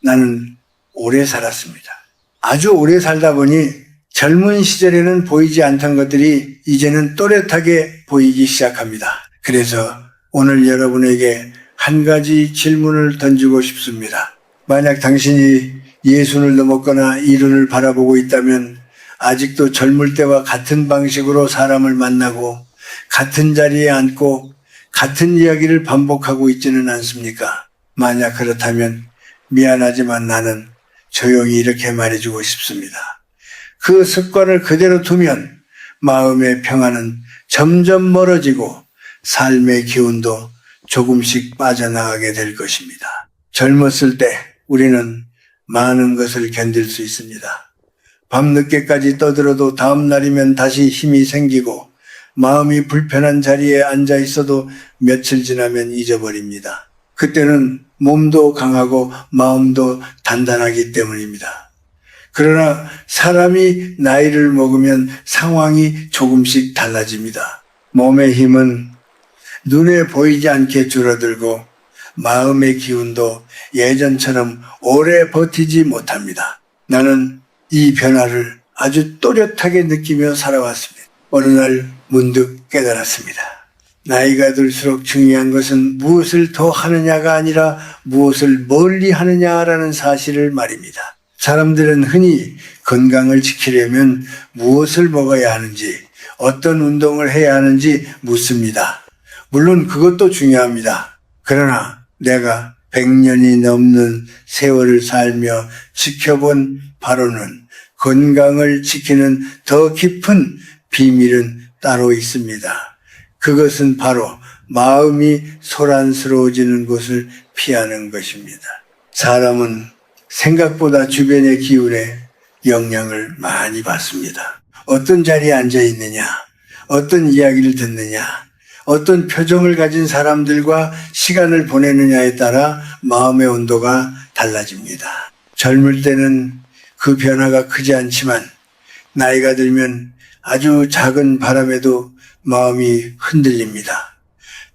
나는 오래 살았습니다. 아주 오래 살다 보니 젊은 시절에는 보이지 않던 것들이 이제는 또렷하게 보이기 시작합니다. 그래서 오늘 여러분에게 한 가지 질문을 던지고 싶습니다. 만약 당신이 예순을 넘었거나 이른을 바라보고 있다면 아직도 젊을 때와 같은 방식으로 사람을 만나고 같은 자리에 앉고 같은 이야기를 반복하고 있지는 않습니까? 만약 그렇다면 미안하지만 나는 조용히 이렇게 말해주고 싶습니다. 그 습관을 그대로 두면 마음의 평안은 점점 멀어지고 삶의 기운도 조금씩 빠져나가게 될 것입니다. 젊었을 때 우리는 많은 것을 견딜 수 있습니다. 밤늦게까지 떠들어도 다음 날이면 다시 힘이 생기고 마음이 불편한 자리에 앉아 있어도 며칠 지나면 잊어버립니다. 그때는 몸도 강하고 마음도 단단하기 때문입니다. 그러나 사람이 나이를 먹으면 상황이 조금씩 달라집니다. 몸의 힘은 눈에 보이지 않게 줄어들고 마음의 기운도 예전처럼 오래 버티지 못합니다. 나는 이 변화를 아주 또렷하게 느끼며 살아왔습니다. 어느 날 문득 깨달았습니다. 나이가 들수록 중요한 것은 무엇을 더 하느냐가 아니라 무엇을 멀리 하느냐라는 사실을 말입니다. 사람들은 흔히 건강을 지키려면 무엇을 먹어야 하는지, 어떤 운동을 해야 하는지 묻습니다. 물론 그것도 중요합니다. 그러나 내가 100년이 넘는 세월을 살며 지켜본 바로는 건강을 지키는 더 깊은 비밀은 따로 있습니다. 그것은 바로 마음이 소란스러워지는 것을 피하는 것입니다. 사람은 생각보다 주변의 기운에 영향을 많이 받습니다. 어떤 자리에 앉아 있느냐, 어떤 이야기를 듣느냐, 어떤 표정을 가진 사람들과 시간을 보내느냐에 따라 마음의 온도가 달라집니다. 젊을 때는 그 변화가 크지 않지만 나이가 들면 아주 작은 바람에도 마음이 흔들립니다.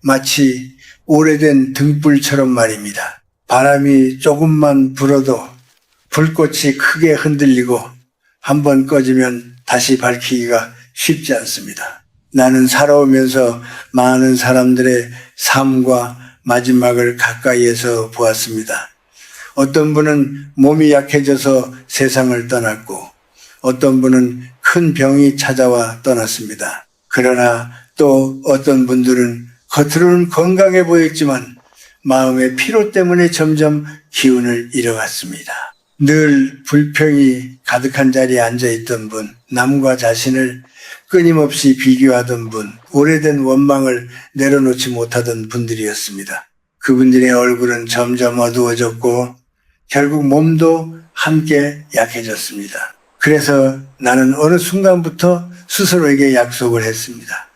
마치 오래된 등불처럼 말입니다. 바람이 조금만 불어도 불꽃이 크게 흔들리고 한번 꺼지면 다시 밝히기가 쉽지 않습니다. 나는 살아오면서 많은 사람들의 삶과 마지막을 가까이에서 보았습니다. 어떤 분은 몸이 약해져서 세상을 떠났고 어떤 분은 큰 병이 찾아와 떠났습니다. 그러나 또 어떤 분들은 겉으로는 건강해 보였지만 마음의 피로 때문에 점점 기운을 잃어갔습니다. 늘 불평이 가득한 자리에 앉아있던 분, 남과 자신을 끊임없이 비교하던 분, 오래된 원망을 내려놓지 못하던 분들이었습니다. 그분들의 얼굴은 점점 어두워졌고 결국 몸도 함께 약해졌습니다. 그래서 나는 어느 순간부터 스스로에게 약속을 했습니다.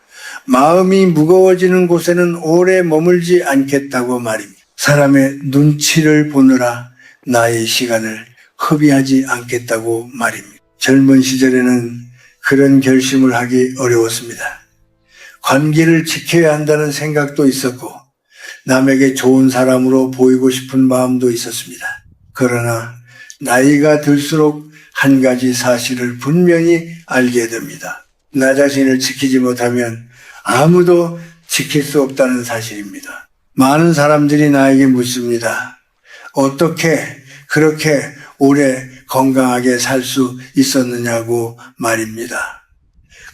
마음이 무거워지는 곳에는 오래 머물지 않겠다고 말입니다. 사람의 눈치를 보느라 나의 시간을 허비하지 않겠다고 말입니다. 젊은 시절에는 그런 결심을 하기 어려웠습니다. 관계를 지켜야 한다는 생각도 있었고 남에게 좋은 사람으로 보이고 싶은 마음도 있었습니다. 그러나 나이가 들수록 한 가지 사실을 분명히 알게 됩니다. 나 자신을 지키지 못하면 아무도 지킬 수 없다는 사실입니다. 많은 사람들이 나에게 묻습니다. 어떻게 그렇게 오래 건강하게 살 수 있었느냐고 말입니다.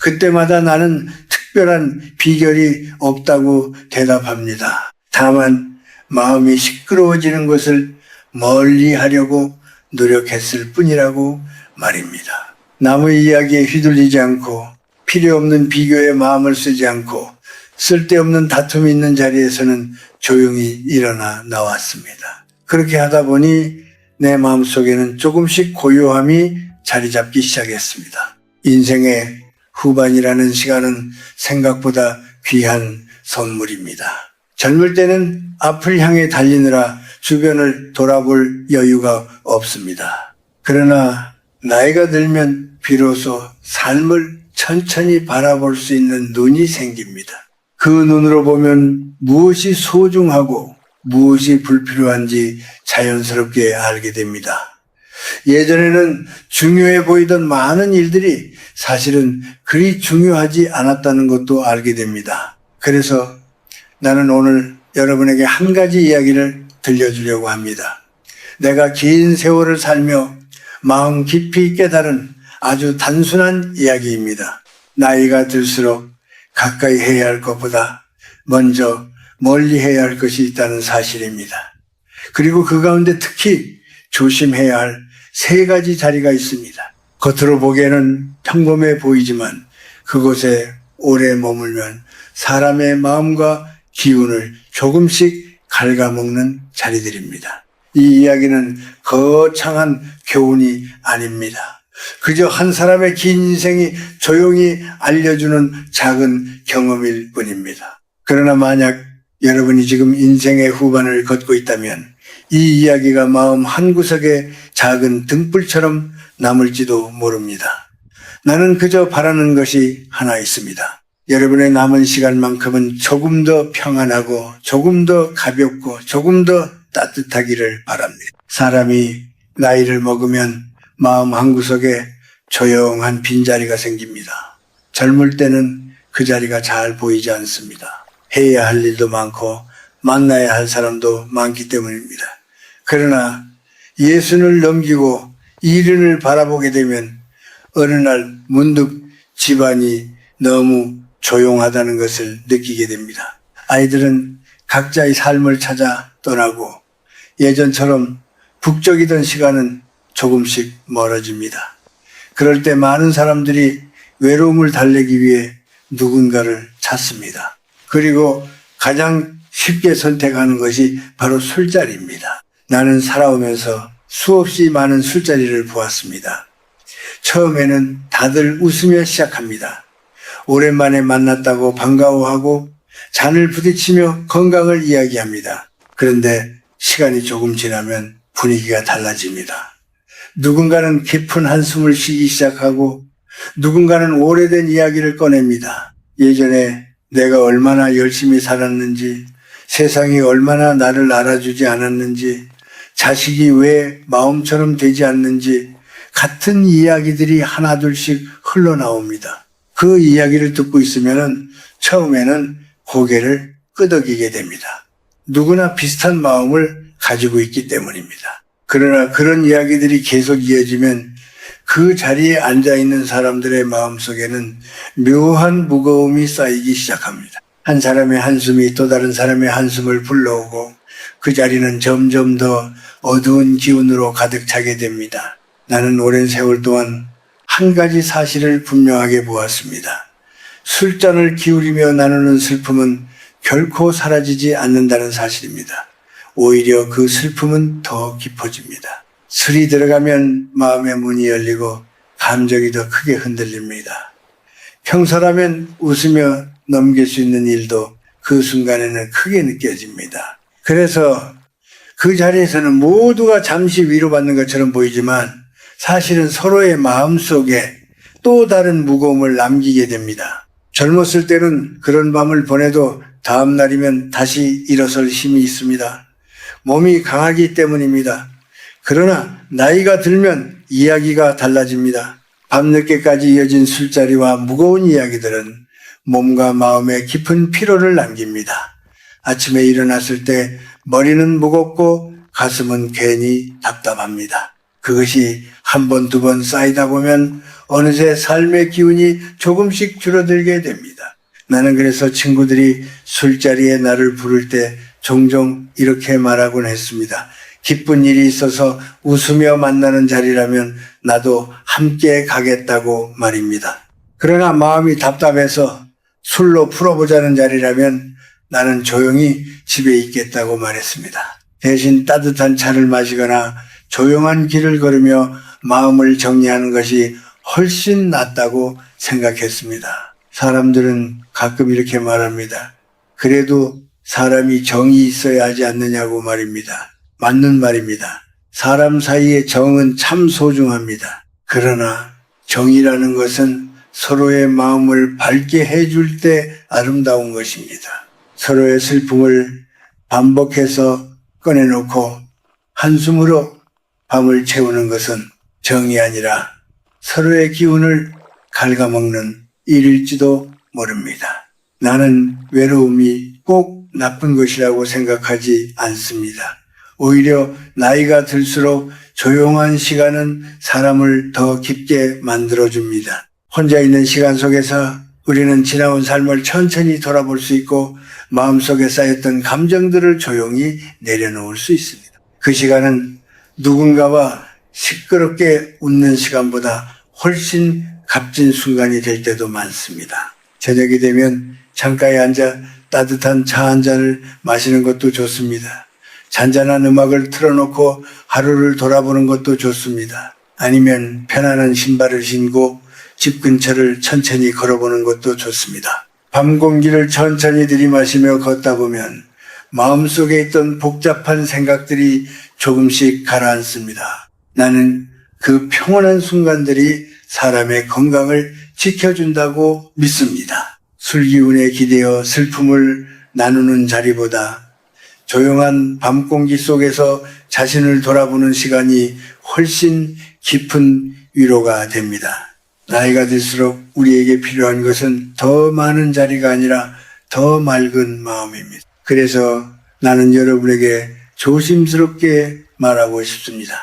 그때마다 나는 특별한 비결이 없다고 대답합니다. 다만 마음이 시끄러워지는 것을 멀리 하려고 노력했을 뿐이라고 말입니다. 남의 이야기에 휘둘리지 않고 필요 없는 비교에 마음을 쓰지 않고 쓸데없는 다툼이 있는 자리에서는 조용히 일어나 나왔습니다. 그렇게 하다 보니 내 마음속에는 조금씩 고요함이 자리 잡기 시작했습니다. 인생의 후반이라는 시간은 생각보다 귀한 선물입니다. 젊을 때는 앞을 향해 달리느라 주변을 돌아볼 여유가 없습니다. 그러나 나이가 들면 비로소 삶을 천천히 바라볼 수 있는 눈이 생깁니다. 그 눈으로 보면 무엇이 소중하고 무엇이 불필요한지 자연스럽게 알게 됩니다. 예전에는 중요해 보이던 많은 일들이 사실은 그리 중요하지 않았다는 것도 알게 됩니다. 그래서 나는 오늘 여러분에게 한 가지 이야기를 들려주려고 합니다. 내가 긴 세월을 살며 마음 깊이 깨달은 아주 단순한 이야기입니다. 나이가 들수록 가까이 해야 할 것보다 먼저 멀리 해야 할 것이 있다는 사실입니다. 그리고 그 가운데 특히 조심해야 할 세 가지 자리가 있습니다. 겉으로 보기에는 평범해 보이지만 그곳에 오래 머물면 사람의 마음과 기운을 조금씩 갉아먹는 자리들입니다. 이 이야기는 거창한 교훈이 아닙니다. 그저 한 사람의 긴 인생이 조용히 알려주는 작은 경험일 뿐입니다. 그러나 만약 여러분이 지금 인생의 후반을 걷고 있다면 이 이야기가 마음 한구석에 작은 등불처럼 남을지도 모릅니다. 나는 그저 바라는 것이 하나 있습니다. 여러분의 남은 시간만큼은 조금 더 평안하고 조금 더 가볍고 조금 더 따뜻하기를 바랍니다. 사람이 나이를 먹으면 마음 한구석에 조용한 빈자리가 생깁니다. 젊을 때는 그 자리가 잘 보이지 않습니다. 해야 할 일도 많고 만나야 할 사람도 많기 때문입니다. 그러나 예순을 넘기고 이른을 바라보게 되면 어느 날 문득 집안이 너무 조용하다는 것을 느끼게 됩니다. 아이들은 각자의 삶을 찾아 떠나고 예전처럼 북적이던 시간은 조금씩 멀어집니다. 그럴 때 많은 사람들이 외로움을 달래기 위해 누군가를 찾습니다. 그리고 가장 쉽게 선택하는 것이 바로 술자리입니다. 나는 살아오면서 수없이 많은 술자리를 보았습니다. 처음에는 다들 웃으며 시작합니다. 오랜만에 만났다고 반가워하고 잔을 부딪히며 건강을 이야기합니다. 그런데 시간이 조금 지나면 분위기가 달라집니다. 누군가는 깊은 한숨을 쉬기 시작하고 누군가는 오래된 이야기를 꺼냅니다. 예전에 내가 얼마나 열심히 살았는지, 세상이 얼마나 나를 알아주지 않았는지, 자식이 왜 마음처럼 되지 않는지 같은 이야기들이 하나둘씩 흘러나옵니다. 그 이야기를 듣고 있으면 처음에는 고개를 끄덕이게 됩니다. 누구나 비슷한 마음을 가지고 있기 때문입니다. 그러나 그런 이야기들이 계속 이어지면 그 자리에 앉아있는 사람들의 마음속에는 묘한 무거움이 쌓이기 시작합니다. 한 사람의 한숨이 또 다른 사람의 한숨을 불러오고 그 자리는 점점 더 어두운 기운으로 가득 차게 됩니다. 나는 오랜 세월 동안 한 가지 사실을 분명하게 보았습니다. 술잔을 기울이며 나누는 슬픔은 결코 사라지지 않는다는 사실입니다. 오히려 그 슬픔은 더 깊어집니다. 술이 들어가면 마음의 문이 열리고 감정이 더 크게 흔들립니다. 평소라면 웃으며 넘길 수 있는 일도 그 순간에는 크게 느껴집니다. 그래서 그 자리에서는 모두가 잠시 위로받는 것처럼 보이지만 사실은 서로의 마음속에 또 다른 무거움을 남기게 됩니다. 젊었을 때는 그런 밤을 보내도 다음 날이면 다시 일어설 힘이 있습니다. 몸이 강하기 때문입니다. 그러나 나이가 들면 이야기가 달라집니다. 밤늦게까지 이어진 술자리와 무거운 이야기들은 몸과 마음에 깊은 피로를 남깁니다. 아침에 일어났을 때 머리는 무겁고 가슴은 괜히 답답합니다. 그것이 한 번, 두 번 쌓이다 보면 어느새 삶의 기운이 조금씩 줄어들게 됩니다. 나는 그래서 친구들이 술자리에 나를 부를 때 종종 이렇게 말하곤 했습니다. 기쁜 일이 있어서 웃으며 만나는 자리라면 나도 함께 가겠다고 말입니다. 그러나 마음이 답답해서 술로 풀어보자는 자리라면 나는 조용히 집에 있겠다고 말했습니다. 대신 따뜻한 차를 마시거나 조용한 길을 걸으며 마음을 정리하는 것이 훨씬 낫다고 생각했습니다. 사람들은 가끔 이렇게 말합니다. 그래도 사람이 정이 있어야 하지 않느냐고 말입니다. 맞는 말입니다. 사람 사이의 정은 참 소중합니다. 그러나 정이라는 것은 서로의 마음을 밝게 해줄 때 아름다운 것입니다. 서로의 슬픔을 반복해서 꺼내놓고 한숨으로 밤을 채우는 것은 정이 아니라 서로의 기운을 갉아먹는 일일지도 모릅니다. 나는 외로움이 꼭 나쁜 것이라고 생각하지 않습니다. 오히려 나이가 들수록 조용한 시간은 사람을 더 깊게 만들어줍니다. 혼자 있는 시간 속에서 우리는 지나온 삶을 천천히 돌아볼 수 있고 마음속에 쌓였던 감정들을 조용히 내려놓을 수 있습니다. 그 시간은 누군가와 시끄럽게 웃는 시간보다 훨씬 값진 순간이 될 때도 많습니다. 저녁이 되면 창가에 앉아 따뜻한 차 한 잔을 마시는 것도 좋습니다. 잔잔한 음악을 틀어놓고 하루를 돌아보는 것도 좋습니다. 아니면 편안한 신발을 신고 집 근처를 천천히 걸어보는 것도 좋습니다. 밤 공기를 천천히 들이마시며 걷다 보면 마음속에 있던 복잡한 생각들이 조금씩 가라앉습니다. 나는 그 평온한 순간들이 사람의 건강을 지켜준다고 믿습니다. 술기운에 기대어 슬픔을 나누는 자리보다 조용한 밤 공기 속에서 자신을 돌아보는 시간이 훨씬 깊은 위로가 됩니다. 나이가 들수록 우리에게 필요한 것은 더 많은 자리가 아니라 더 맑은 마음입니다. 그래서 나는 여러분에게 조심스럽게 말하고 싶습니다.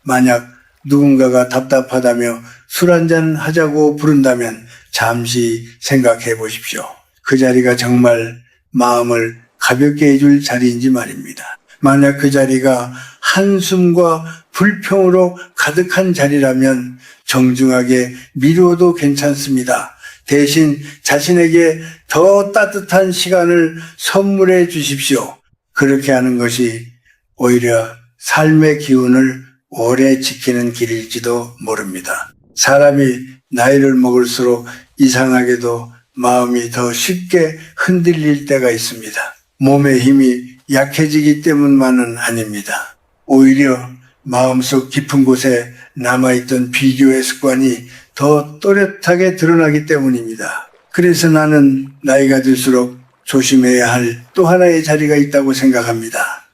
만약 누군가가 답답하다며 술 한잔 하자고 부른다면 잠시 생각해 보십시오. 그 자리가 정말 마음을 가볍게 해줄 자리인지 말입니다. 만약 그 자리가 한숨과 불평으로 가득한 자리라면 정중하게 미루어도 괜찮습니다. 대신 자신에게 더 따뜻한 시간을 선물해 주십시오. 그렇게 하는 것이 오히려 삶의 기운을 오래 지키는 길일지도 모릅니다. 사람이 나이를 먹을수록 이상하게도 마음이 더 쉽게 흔들릴 때가 있습니다. 몸의 힘이 약해지기 때문만은 아닙니다. 오히려 마음속 깊은 곳에 남아있던 비교의 습관이 더 또렷하게 드러나기 때문입니다. 그래서 나는 나이가 들수록 조심해야 할 또 하나의 자리가 있다고 생각합니다.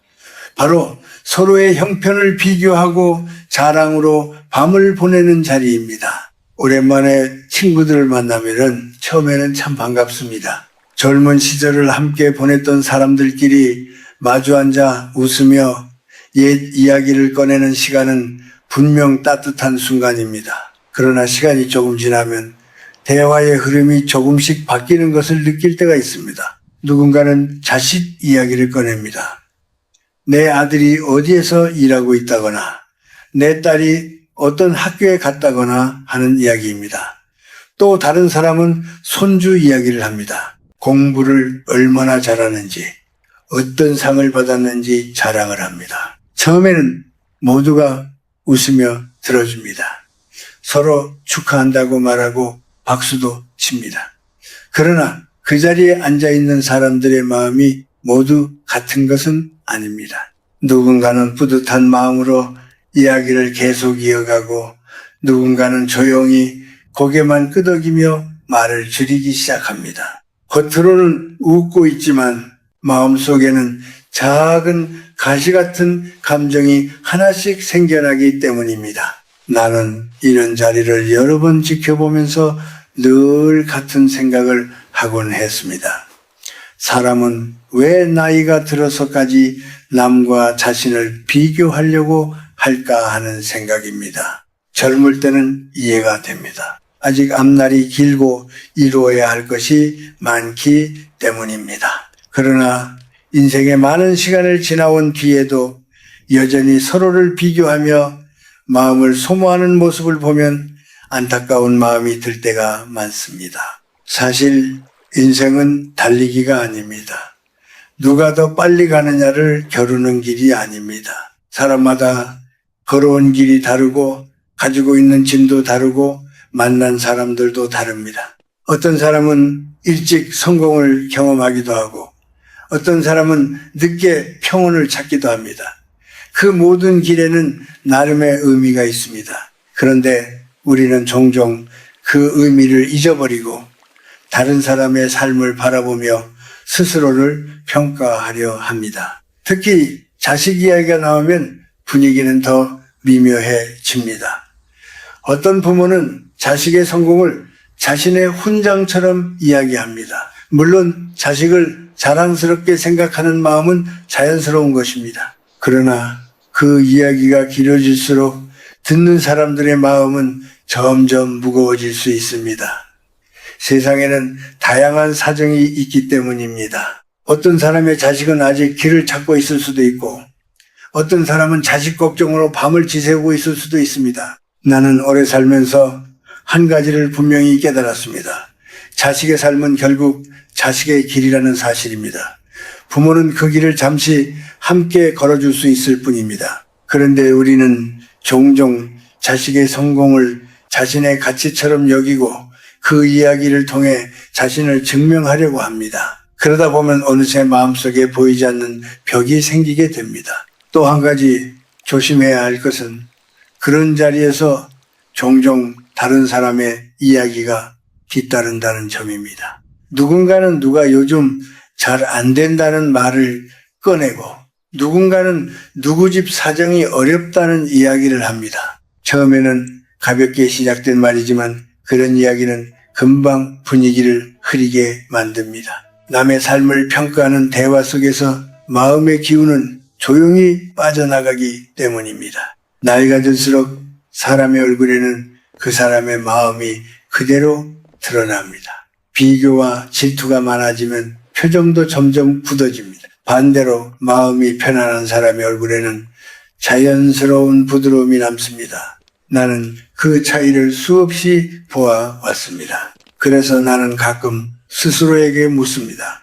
바로 서로의 형편을 비교하고 자랑으로 밤을 보내는 자리입니다. 오랜만에 친구들을 만나면은 처음에는 참 반갑습니다. 젊은 시절을 함께 보냈던 사람들끼리 마주 앉아 웃으며 옛 이야기를 꺼내는 시간은 분명 따뜻한 순간입니다. 그러나 시간이 조금 지나면 대화의 흐름이 조금씩 바뀌는 것을 느낄 때가 있습니다. 누군가는 자식 이야기를 꺼냅니다. 내 아들이 어디에서 일하고 있다거나 내 딸이 어떤 학교에 갔다거나 하는 이야기입니다. 또 다른 사람은 손주 이야기를 합니다. 공부를 얼마나 잘하는지, 어떤 상을 받았는지 자랑을 합니다. 처음에는 모두가 웃으며 들어줍니다. 서로 축하한다고 말하고 박수도 칩니다. 그러나 그 자리에 앉아있는 사람들의 마음이 모두 같은 것은 아닙니다. 누군가는 뿌듯한 마음으로 이야기를 계속 이어가고 누군가는 조용히 고개만 끄덕이며 말을 줄이기 시작합니다. 겉으로는 웃고 있지만 마음속에는 작은 가시 같은 감정이 하나씩 생겨나기 때문입니다. 나는 이런 자리를 여러 번 지켜보면서 늘 같은 생각을 하곤 했습니다. 사람은 왜 나이가 들어서까지 남과 자신을 비교하려고 할까 하는 생각입니다. 젊을 때는 이해가 됩니다. 아직 앞날이 길고 이루어야 할 것이 많기 때문입니다. 그러나 인생의 많은 시간을 지나온 뒤에도 여전히 서로를 비교하며 마음을 소모하는 모습을 보면 안타까운 마음이 들 때가 많습니다. 사실 인생은 달리기가 아닙니다. 누가 더 빨리 가느냐를 겨루는 길이 아닙니다. 사람마다 걸어온 길이 다르고 가지고 있는 짐도 다르고 만난 사람들도 다릅니다. 어떤 사람은 일찍 성공을 경험하기도 하고 어떤 사람은 늦게 평온을 찾기도 합니다. 그 모든 길에는 나름의 의미가 있습니다. 그런데 우리는 종종 그 의미를 잊어버리고 다른 사람의 삶을 바라보며 스스로를 평가하려 합니다. 특히 자식 이야기가 나오면 분위기는 더 미묘해집니다. 어떤 부모는 자식의 성공을 자신의 훈장처럼 이야기합니다. 물론 자식을 자랑스럽게 생각하는 마음은 자연스러운 것입니다. 그러나 그 이야기가 길어질수록 듣는 사람들의 마음은 점점 무거워질 수 있습니다. 세상에는 다양한 사정이 있기 때문입니다. 어떤 사람의 자식은 아직 길을 찾고 있을 수도 있고 어떤 사람은 자식 걱정으로 밤을 지새우고 있을 수도 있습니다. 나는 오래 살면서 한 가지를 분명히 깨달았습니다. 자식의 삶은 결국 자식의 길이라는 사실입니다. 부모는 그 길을 잠시 함께 걸어줄 수 있을 뿐입니다. 그런데 우리는 종종 자식의 성공을 자신의 가치처럼 여기고 그 이야기를 통해 자신을 증명하려고 합니다. 그러다 보면 어느새 마음속에 보이지 않는 벽이 생기게 됩니다. 또 한 가지 조심해야 할 것은 그런 자리에서 종종 다른 사람의 이야기가 뒤따른다는 점입니다. 누군가는 누가 요즘 잘 안 된다는 말을 꺼내고 누군가는 누구 집 사정이 어렵다는 이야기를 합니다. 처음에는 가볍게 시작된 말이지만 그런 이야기는 금방 분위기를 흐리게 만듭니다. 남의 삶을 평가하는 대화 속에서 마음의 기운은 조용히 빠져나가기 때문입니다. 나이가 들수록 사람의 얼굴에는 그 사람의 마음이 그대로 드러납니다. 비교와 질투가 많아지면 표정도 점점 굳어집니다. 반대로 마음이 편안한 사람의 얼굴에는 자연스러운 부드러움이 남습니다. 나는 그 차이를 수없이 보아왔습니다. 그래서 나는 가끔 스스로에게 묻습니다.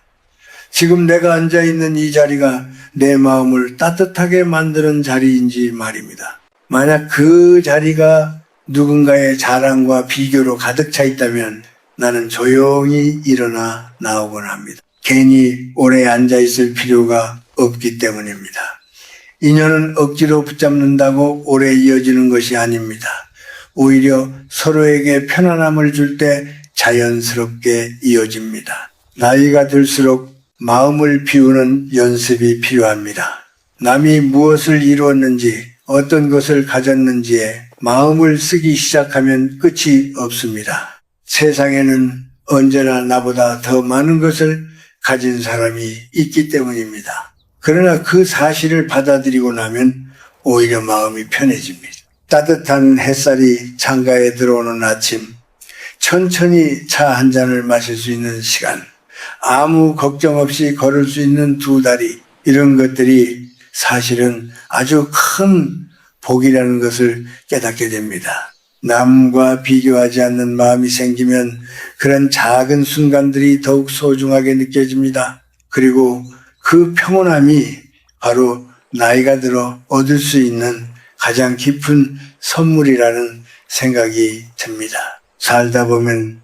지금 내가 앉아있는 이 자리가 내 마음을 따뜻하게 만드는 자리인지 말입니다. 만약 그 자리가 누군가의 자랑과 비교로 가득 차 있다면 나는 조용히 일어나 나오곤 합니다. 괜히 오래 앉아있을 필요가 없기 때문입니다. 인연은 억지로 붙잡는다고 오래 이어지는 것이 아닙니다. 오히려 서로에게 편안함을 줄 때 자연스럽게 이어집니다. 나이가 들수록 마음을 비우는 연습이 필요합니다. 남이 무엇을 이루었는지 어떤 것을 가졌는지에 마음을 쓰기 시작하면 끝이 없습니다. 세상에는 언제나 나보다 더 많은 것을 가진 사람이 있기 때문입니다. 그러나 그 사실을 받아들이고 나면 오히려 마음이 편해집니다. 따뜻한 햇살이 창가에 들어오는 아침, 천천히 차 한 잔을 마실 수 있는 시간, 아무 걱정 없이 걸을 수 있는 두 다리, 이런 것들이 사실은 아주 큰 복이라는 것을 깨닫게 됩니다. 남과 비교하지 않는 마음이 생기면 그런 작은 순간들이 더욱 소중하게 느껴집니다. 그리고 그 평온함이 바로 나이가 들어 얻을 수 있는 가장 깊은 선물이라는 생각이 듭니다. 살다 보면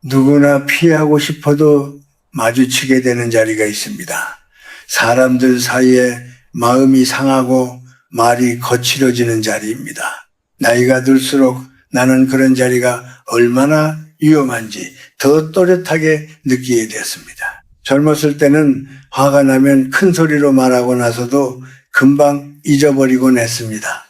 누구나 피하고 싶어도 마주치게 되는 자리가 있습니다. 사람들 사이에 마음이 상하고 말이 거칠어지는 자리입니다. 나이가 들수록 나는 그런 자리가 얼마나 위험한지 더 또렷하게 느끼게 되었습니다. 젊었을 때는 화가 나면 큰 소리로 말하고 나서도 금방 잊어버리곤 했습니다.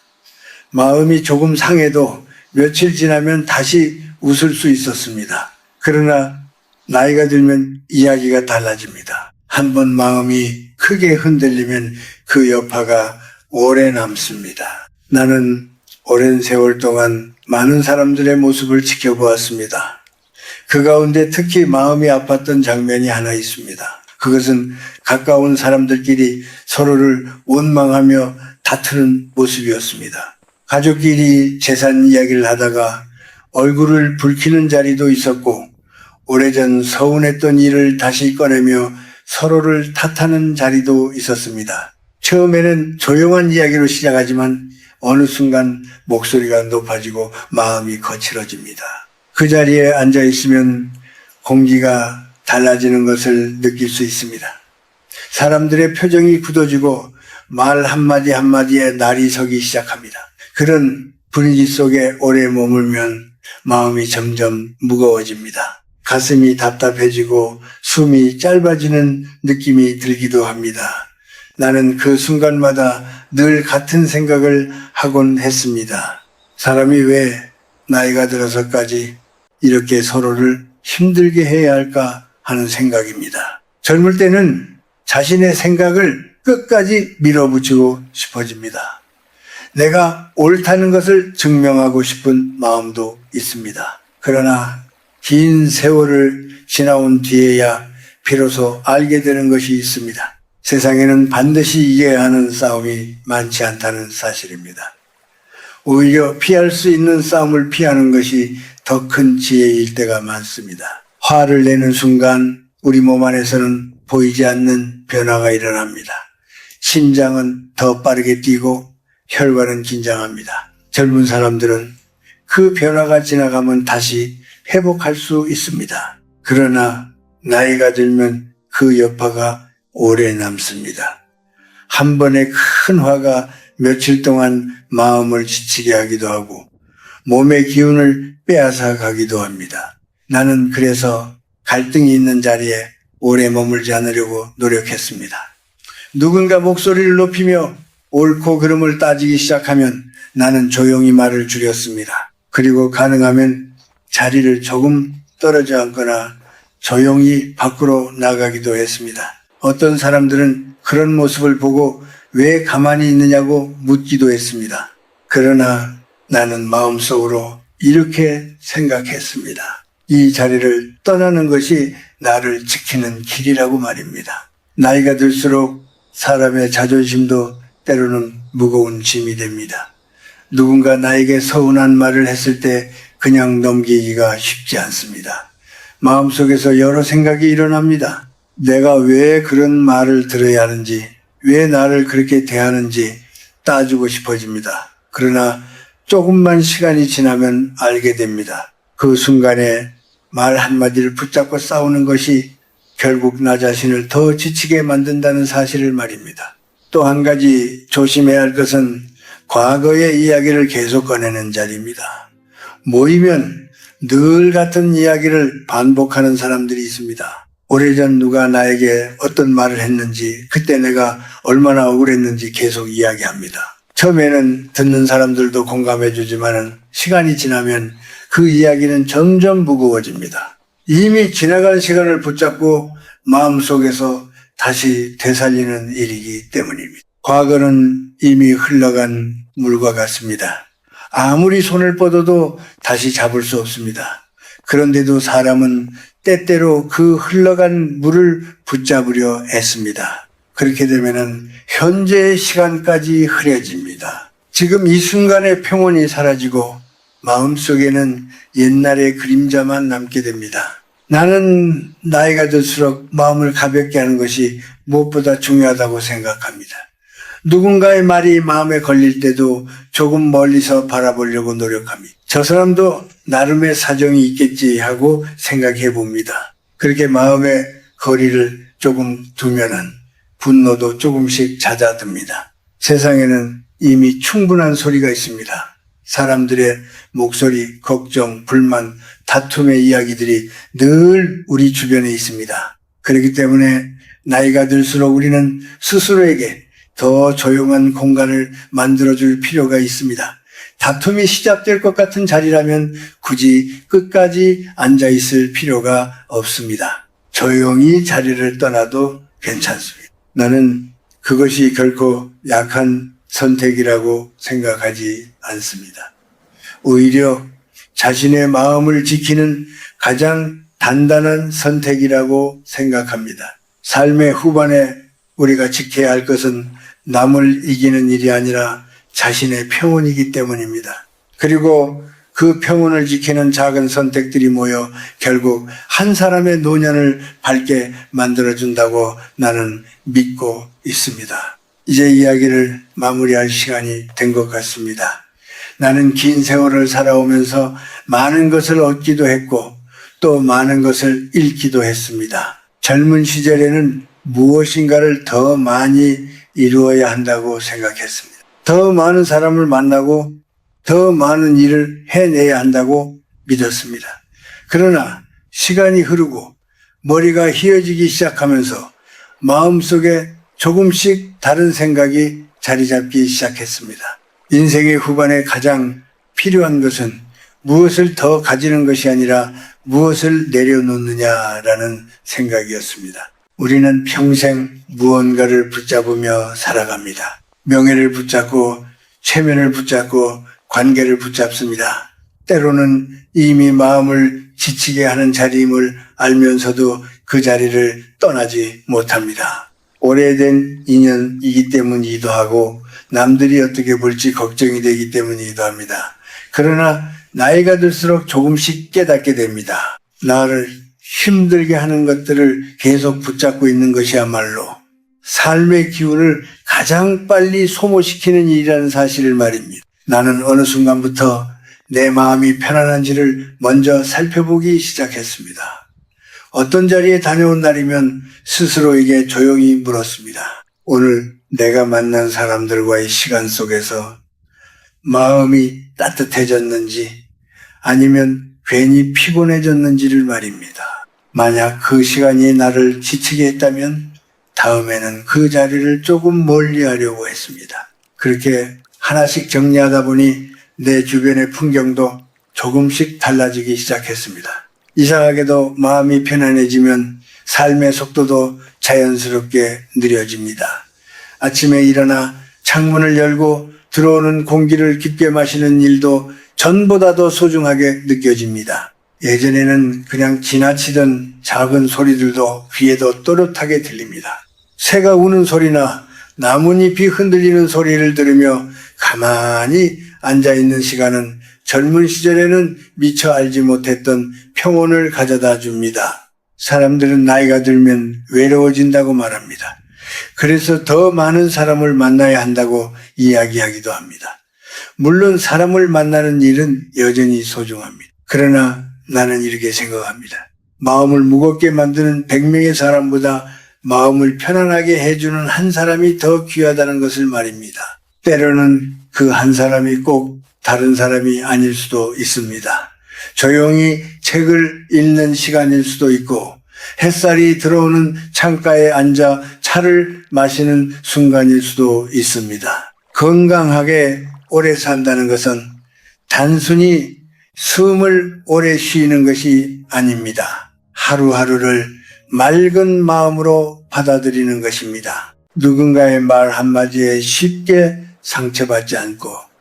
마음이 조금 상해도 며칠 지나면 다시 웃을 수 있었습니다. 그러나 나이가 들면 이야기가 달라집니다. 한번 마음이 크게 흔들리면 그 여파가 오래 남습니다. 나는 오랜 세월 동안 많은 사람들의 모습을 지켜보았습니다. 그 가운데 특히 마음이 아팠던 장면이 하나 있습니다. 그것은 가까운 사람들끼리 서로를 원망하며 다투는 모습이었습니다. 가족끼리 재산 이야기를 하다가 얼굴을 붉히는 자리도 있었고 오래전 서운했던 일을 다시 꺼내며 서로를 탓하는 자리도 있었습니다. 처음에는 조용한 이야기로 시작하지만 어느 순간 목소리가 높아지고 마음이 거칠어집니다. 그 자리에 앉아 있으면 공기가 달라지는 것을 느낄 수 있습니다. 사람들의 표정이 굳어지고 말 한마디 한마디에 날이 서기 시작합니다. 그런 분위기 속에 오래 머물면 마음이 점점 무거워집니다. 가슴이 답답해지고 숨이 짧아지는 느낌이 들기도 합니다. 나는 그 순간마다 늘 같은 생각을 하곤 했습니다. 사람이 왜 나이가 들어서까지 이렇게 서로를 힘들게 해야 할까 하는 생각입니다. 젊을 때는 자신의 생각을 끝까지 밀어붙이고 싶어집니다. 내가 옳다는 것을 증명하고 싶은 마음도 있습니다. 그러나 긴 세월을 지나온 뒤에야 비로소 알게 되는 것이 있습니다. 세상에는 반드시 이겨야 하는 싸움이 많지 않다는 사실입니다. 오히려 피할 수 있는 싸움을 피하는 것이 더 큰 지혜일 때가 많습니다. 화를 내는 순간 우리 몸 안에서는 보이지 않는 변화가 일어납니다. 심장은 더 빠르게 뛰고 혈관은 긴장합니다. 젊은 사람들은 그 변화가 지나가면 다시 회복할 수 있습니다. 그러나 나이가 들면 그 여파가 오래 남습니다. 한 번의 큰 화가 며칠 동안 마음을 지치게 하기도 하고 몸의 기운을 빼앗아 가기도 합니다. 나는 그래서 갈등이 있는 자리에 오래 머물지 않으려고 노력했습니다. 누군가 목소리를 높이며 옳고 그름을 따지기 시작하면 나는 조용히 말을 줄였습니다. 그리고 가능하면 자리를 조금 떨어져 앉거나 조용히 밖으로 나가기도 했습니다. 어떤 사람들은 그런 모습을 보고 왜 가만히 있느냐고 묻기도 했습니다. 그러나 나는 마음속으로 이렇게 생각했습니다. 이 자리를 떠나는 것이 나를 지키는 길이라고 말입니다. 나이가 들수록 사람의 자존심도 때로는 무거운 짐이 됩니다. 누군가 나에게 서운한 말을 했을 때 그냥 넘기기가 쉽지 않습니다. 마음속에서 여러 생각이 일어납니다. 내가 왜 그런 말을 들어야 하는지, 왜 나를 그렇게 대하는지 따지고 싶어집니다. 그러나 조금만 시간이 지나면 알게 됩니다. 그 순간에 말 한마디를 붙잡고 싸우는 것이 결국 나 자신을 더 지치게 만든다는 사실을 말입니다. 또 한 가지 조심해야 할 것은 과거의 이야기를 계속 꺼내는 자리입니다. 모이면 늘 같은 이야기를 반복하는 사람들이 있습니다. 오래전 누가 나에게 어떤 말을 했는지, 그때 내가 얼마나 억울했는지 계속 이야기합니다. 처음에는 듣는 사람들도 공감해 주지만 시간이 지나면 그 이야기는 점점 무거워집니다. 이미 지나간 시간을 붙잡고 마음속에서 다시 되살리는 일이기 때문입니다. 과거는 이미 흘러간 물과 같습니다. 아무리 손을 뻗어도 다시 잡을 수 없습니다. 그런데도 사람은 때때로 그 흘러간 물을 붙잡으려 애씁니다. 그렇게 되면은 현재의 시간까지 흐려집니다. 지금 이 순간의 평온이 사라지고 마음속에는 옛날의 그림자만 남게 됩니다. 나는 나이가 들수록 마음을 가볍게 하는 것이 무엇보다 중요하다고 생각합니다. 누군가의 말이 마음에 걸릴 때도 조금 멀리서 바라보려고 노력합니다. 저 사람도 나름의 사정이 있겠지 하고 생각해 봅니다. 그렇게 마음의 거리를 조금 두면은 분노도 조금씩 잦아듭니다. 세상에는 이미 충분한 소리가 있습니다. 사람들의 목소리, 걱정, 불만, 다툼의 이야기들이 늘 우리 주변에 있습니다. 그렇기 때문에 나이가 들수록 우리는 스스로에게 더 조용한 공간을 만들어줄 필요가 있습니다. 다툼이 시작될 것 같은 자리라면 굳이 끝까지 앉아있을 필요가 없습니다. 조용히 자리를 떠나도 괜찮습니다. 나는 그것이 결코 약한 선택이라고 생각하지 않습니다. 오히려 자신의 마음을 지키는 가장 단단한 선택이라고 생각합니다. 삶의 후반에 우리가 지켜야 할 것은 남을 이기는 일이 아니라 자신의 평온이기 때문입니다. 그리고 그 평온을 지키는 작은 선택들이 모여 결국 한 사람의 노년을 밝게 만들어준다고 나는 믿고 있습니다. 이제 이야기를 마무리할 시간이 된 것 같습니다. 나는 긴 세월을 살아오면서 많은 것을 얻기도 했고 또 많은 것을 잃기도 했습니다. 젊은 시절에는 무엇인가를 더 많이 이루어야 한다고 생각했습니다. 더 많은 사람을 만나고 더 많은 일을 해내야 한다고 믿었습니다. 그러나 시간이 흐르고 머리가 휘어지기 시작하면서 마음속에 조금씩 다른 생각이 자리 잡기 시작했습니다. 인생의 후반에 가장 필요한 것은 무엇을 더 가지는 것이 아니라 무엇을 내려놓느냐라는 생각이었습니다. 우리는 평생 무언가를 붙잡으며 살아갑니다. 명예를 붙잡고 체면을 붙잡고 관계를 붙잡습니다. 때로는 이미 마음을 지치게 하는 자리임을 알면서도 그 자리를 떠나지 못합니다. 오래된 인연이기 때문이기도 하고 남들이 어떻게 볼지 걱정이 되기 때문이기도 합니다. 그러나 나이가 들수록 조금씩 깨닫게 됩니다. 나를 힘들게 하는 것들을 계속 붙잡고 있는 것이야말로 삶의 기운을 가장 빨리 소모시키는 일이라는 사실을 말입니다. 나는 어느 순간부터 내 마음이 편안한지를 먼저 살펴보기 시작했습니다. 어떤 자리에 다녀온 날이면 스스로에게 조용히 물었습니다. 오늘 내가 만난 사람들과의 시간 속에서 마음이 따뜻해졌는지 아니면 괜히 피곤해졌는지를 말입니다. 만약 그 시간이 나를 지치게 했다면 다음에는 그 자리를 조금 멀리 하려고 했습니다. 그렇게 하나씩 정리하다 보니 내 주변의 풍경도 조금씩 달라지기 시작했습니다. 이상하게도 마음이 편안해지면 삶의 속도도 자연스럽게 느려집니다. 아침에 일어나 창문을 열고 들어오는 공기를 깊게 마시는 일도 전보다도 소중하게 느껴집니다. 예전에는 그냥 지나치던 작은 소리들도 귀에도 또렷하게 들립니다. 새가 우는 소리나 나뭇잎이 흔들리는 소리를 들으며 가만히 앉아있는 시간은 젊은 시절에는 미처 알지 못했던 평온을 가져다 줍니다. 사람들은 나이가 들면 외로워진다고 말합니다. 그래서 더 많은 사람을 만나야 한다고 이야기하기도 합니다. 물론 사람을 만나는 일은 여전히 소중합니다. 그러나 나는 이렇게 생각합니다. 마음을 무겁게 만드는 100명의 사람보다 마음을 편안하게 해주는 한 사람이 더 귀하다는 것을 말입니다. 때로는 그 한 사람이 꼭 다른 사람이 아닐 수도 있습니다. 조용히 책을 읽는 시간일 수도 있고 햇살이 들어오는 창가에 앉아 차를 마시는 순간일 수도 있습니다. 건강하게 오래 산다는 것은 단순히 숨을 오래 쉬는 것이 아닙니다. 하루하루를 맑은 마음으로 받아들이는 것입니다. 누군가의 말 한마디에 쉽게 상처받지 않고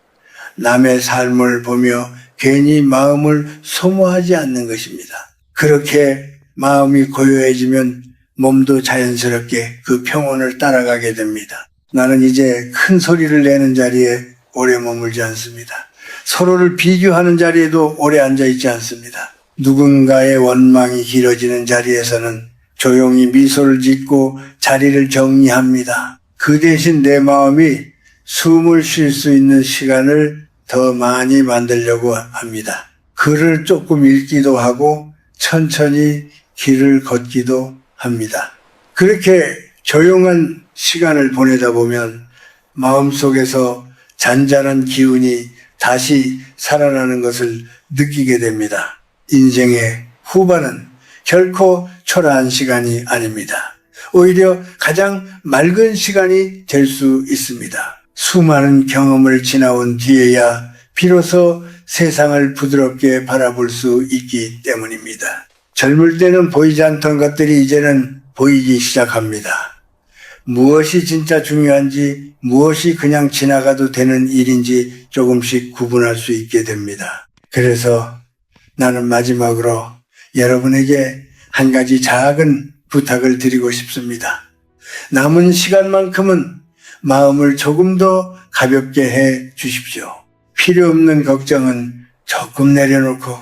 남의 삶을 보며 괜히 마음을 소모하지 않는 것입니다. 그렇게 마음이 고요해지면 몸도 자연스럽게 그 평온을 따라가게 됩니다. 나는 이제 큰 소리를 내는 자리에 오래 머물지 않습니다. 서로를 비교하는 자리에도 오래 앉아있지 않습니다. 누군가의 원망이 길어지는 자리에서는 조용히 미소를 짓고 자리를 정리합니다. 그 대신 내 마음이 숨을 쉴 수 있는 시간을 더 많이 만들려고 합니다. 글을 조금 읽기도 하고 천천히 길을 걷기도 합니다. 그렇게 조용한 시간을 보내다 보면 마음속에서 잔잔한 기운이 다시 살아나는 것을 느끼게 됩니다. 인생의 후반은 결코 초라한 시간이 아닙니다. 오히려 가장 맑은 시간이 될 수 있습니다. 수많은 경험을 지나온 뒤에야 비로소 세상을 부드럽게 바라볼 수 있기 때문입니다. 젊을 때는 보이지 않던 것들이 이제는 보이기 시작합니다. 무엇이 진짜 중요한지, 무엇이 그냥 지나가도 되는 일인지 조금씩 구분할 수 있게 됩니다. 그래서 나는 마지막으로 여러분에게 한 가지 작은 부탁을 드리고 싶습니다. 남은 시간만큼은 마음을 조금 더 가볍게 해 주십시오. 필요 없는 걱정은 조금 내려놓고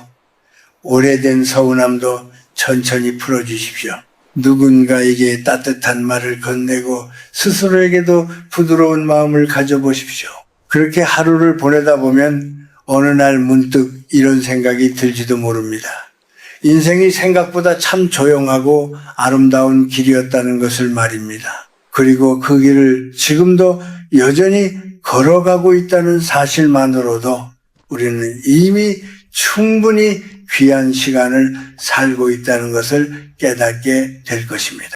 오래된 서운함도 천천히 풀어주십시오. 누군가에게 따뜻한 말을 건네고 스스로에게도 부드러운 마음을 가져보십시오. 그렇게 하루를 보내다 보면 어느 날 문득 이런 생각이 들지도 모릅니다. 인생이 생각보다 참 조용하고 아름다운 길이었다는 것을 말입니다. 그리고 그 길을 지금도 여전히 걸어가고 있다는 사실만으로도 우리는 이미 충분히 귀한 시간을 살고 있다는 것을 깨닫게 될 것입니다.